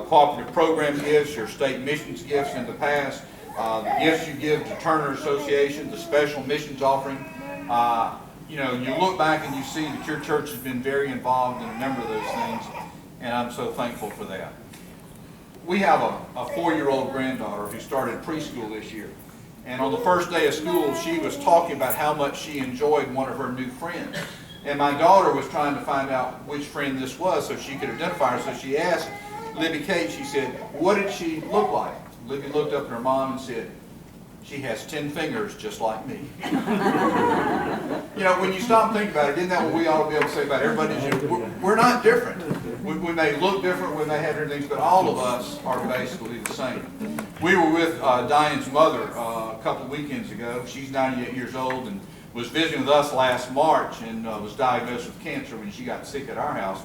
cooperative program gifts, your state missions gifts in the past, the gifts you give to Turner Association, the special missions offering. You look back and you see that your church has been very involved in a number of those things, and I'm so thankful for that. We have a 4-year-old granddaughter who started preschool this year. And on the first day of school, she was talking about how much she enjoyed one of her new friends. And my daughter was trying to find out which friend this was so she could identify her. So she asked Libby Kate, she said, "What did she look like?" Libby looked up at her mom and said, "She has 10 fingers just like me." When you stop and think about it, isn't that what we ought to be able to say about everybody? We're not different. We may look different, we may have different things, but all of us are basically the same. We were with Diane's mother a couple of weekends ago. She's 98 years old and was visiting with us last March and was diagnosed with cancer when she got sick at our house.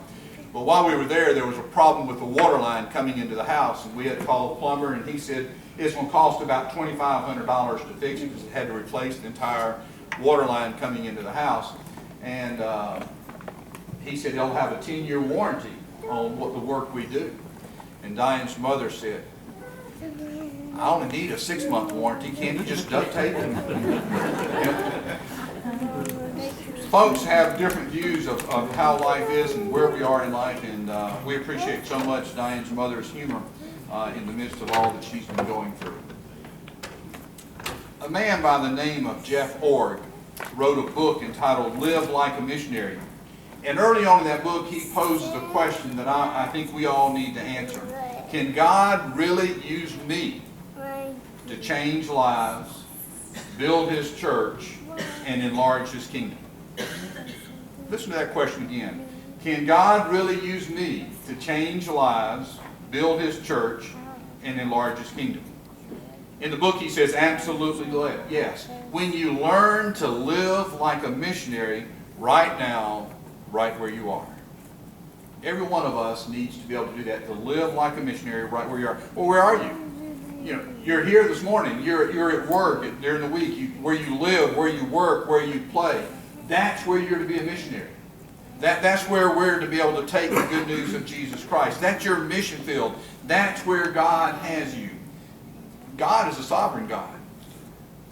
But while we were there was a problem with the water line coming into the house, and we had to call a plumber, and he said it's going to cost about $2,500 to fix it because it had to replace the entire water line coming into the house. And he said he'll have a 10-year warranty on what the work we do. And Diane's mother said, "I only need a 6-month warranty. Can't you just duct tape it?" Folks have different views of how life is and where we are in life, and we appreciate so much Diane's mother's humor in the midst of all that she's been going through. A man by the name of Jeff Org wrote a book entitled Live Like a Missionary. And early on in that book, he poses a question that I think we all need to answer. Can God really use me to change lives, build His church, and enlarge His kingdom? Listen to that question again. Can God really use me to change lives, build His church, and enlarge His kingdom? In the book he says absolutely yes. When you learn to live like a missionary right now, right where you are. Every one of us needs to be able to do that, to live like a missionary right where you are. Well, where are you? You're here this morning. You're at work during the week. Where you live, where you work, where you play. That's where you're to be a missionary. That's where we're to be able to take the good news of Jesus Christ. That's your mission field. That's where God has you. God is a sovereign God.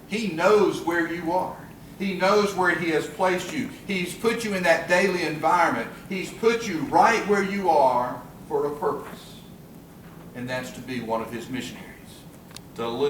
He knows where you are. He knows where He has placed you. He's put you in that daily environment. He's put you right where you are for a purpose. And that's to be one of His missionaries. To live